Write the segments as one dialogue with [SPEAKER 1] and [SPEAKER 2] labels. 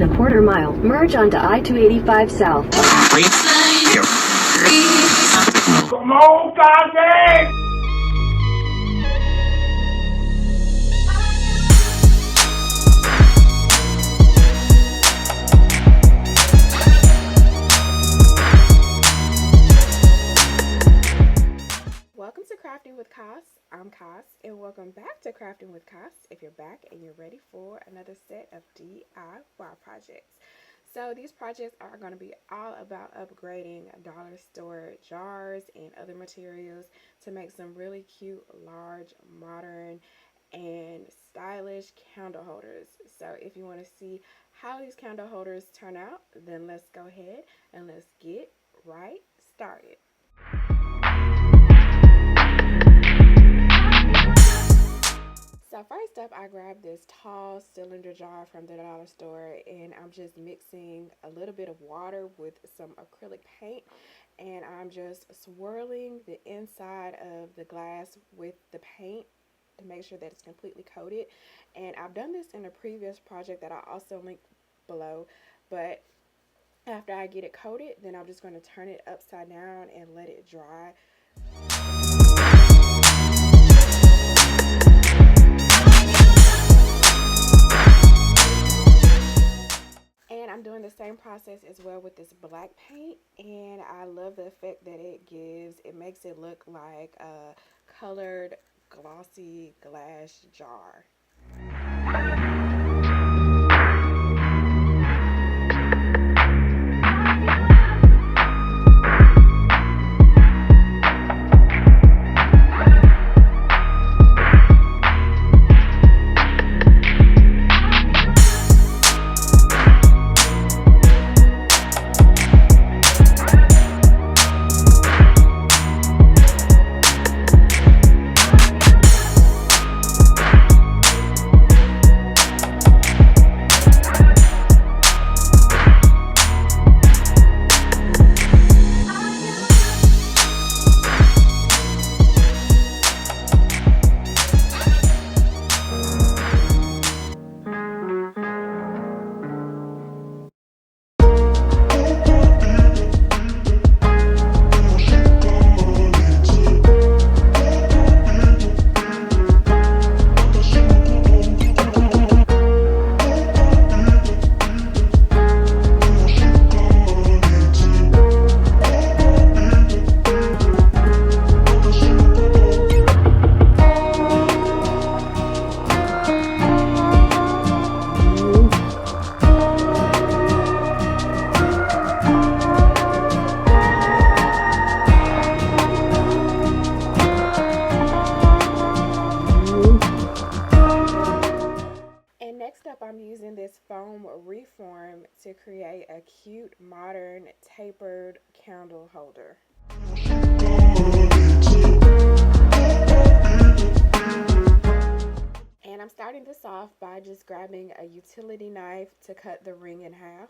[SPEAKER 1] a quarter mile, merge onto I-285 South.
[SPEAKER 2] Come on, Kanye!
[SPEAKER 3] Welcome to Crafting with Cass. I'm Cass, and welcome back to Crafting with Cass. If you're back and you're ready for another set of DIY projects. So these projects are going to be all about upgrading dollar store jars and other materials to make some really cute, large, modern, and stylish candle holders. So if you want to see how these candle holders turn out, then let's go ahead and let's get right started. So first up, I grabbed this tall cylinder jar from the dollar store, and I'm just mixing a little bit of water with some acrylic paint, and I'm just swirling the inside of the glass with the paint to make sure that it's completely coated. And I've done this in a previous project that I also linked below, but after I get it coated, then I'm just going to turn it upside down and let it dry. And I'm doing the same process as well with this black paint, and I love the effect that it gives. It makes it look like a colored glossy glass jar. Next up, I'm using this foam reform to create a cute, modern, tapered candle holder. And I'm starting this off by just grabbing a utility knife to cut the ring in half.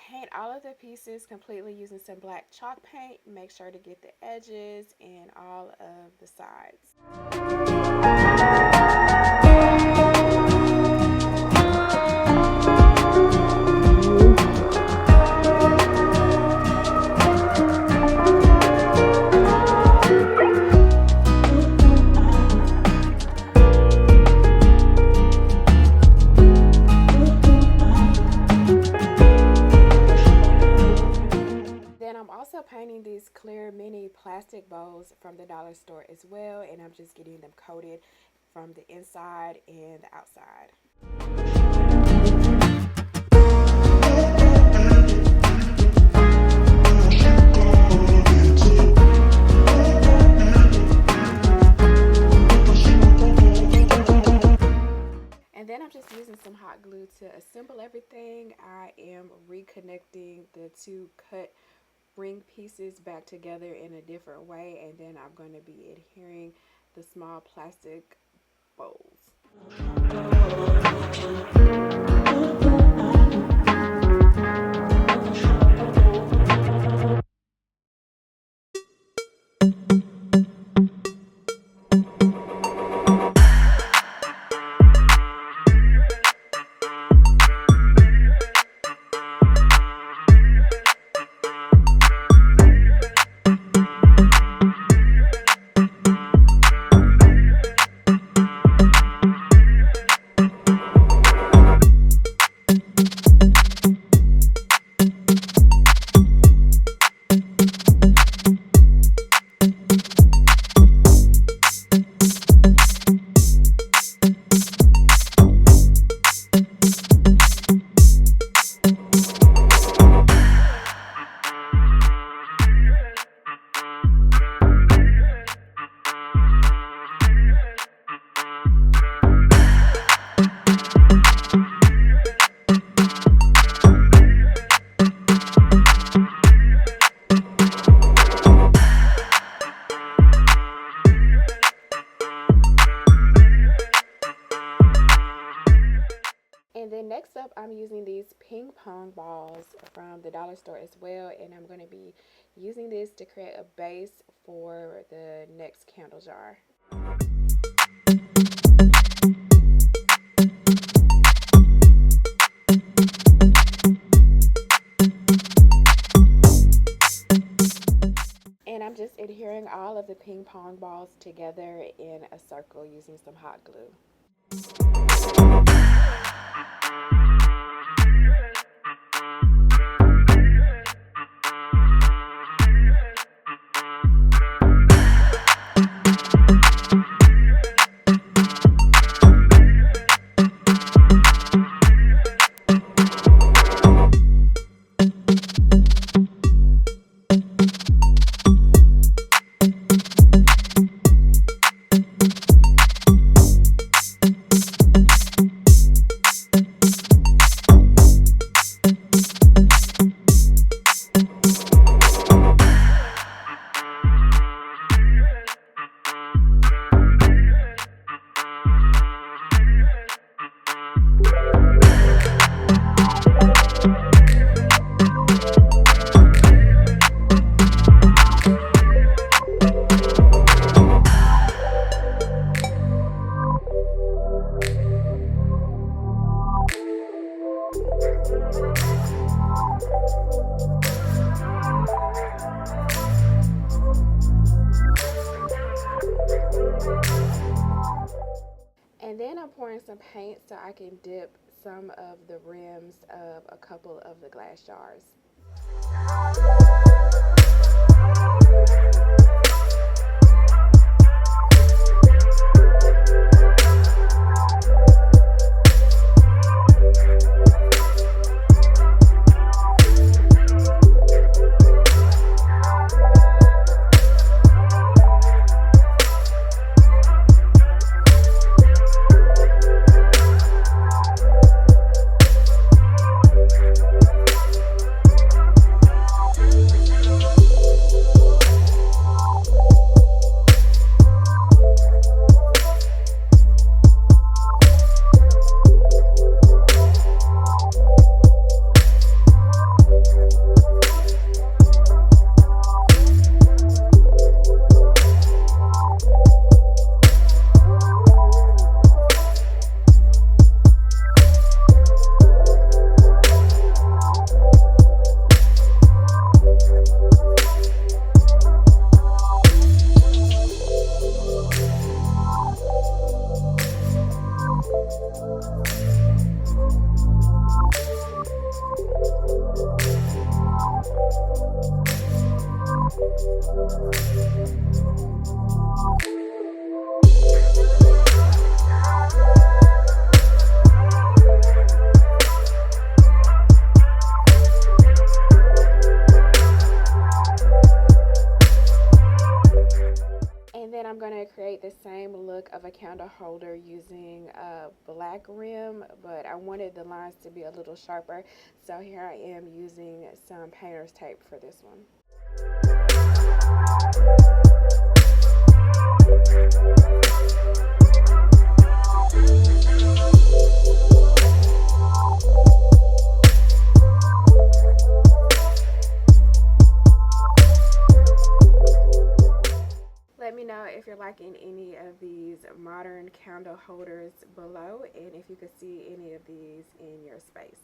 [SPEAKER 3] Paint all of the pieces completely using some black chalk paint. Make sure to get the edges and all of the sides. Painting these clear mini plastic bowls from the dollar store as well, and I'm just getting them coated from the inside and the outside. And then I'm just using some hot glue to assemble everything. I am reconnecting the two cut ring pieces back together in a different way, and then I'm going to be adhering the small plastic bowls. And then next up, I'm using these ping pong balls from the dollar store as well, and I'm going to be using this to create a base for the next candle jar. And I'm just adhering all of the ping pong balls together in a circle using some hot glue. And then I'm pouring some paint so I can dip some of the rims of a couple of the glass jars. I'm going to create the same look of a candle holder using a black rim, but I wanted the lines to be a little sharper, so here I am using some painter's tape for this one. these modern candle holders below, and if you could see any of these in your space.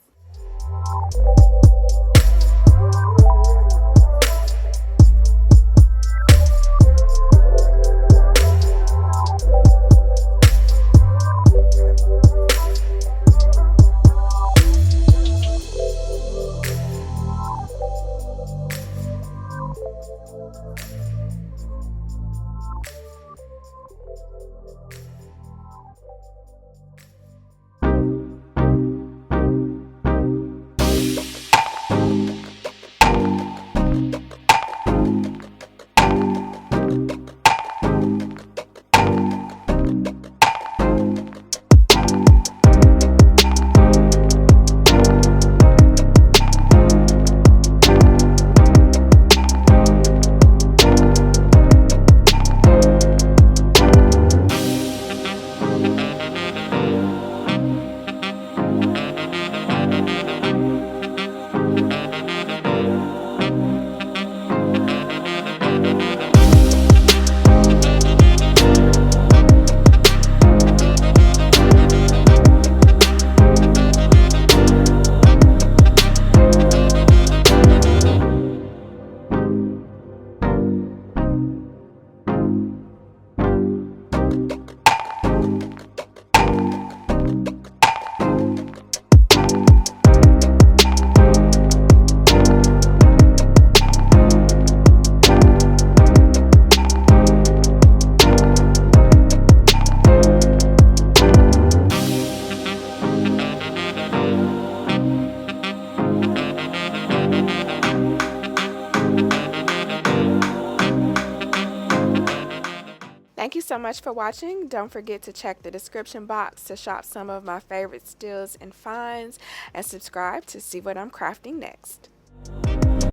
[SPEAKER 3] Thank you so much for watching. Don't forget to check the description box to shop some of my favorite steals and finds, and subscribe to see what I'm crafting next.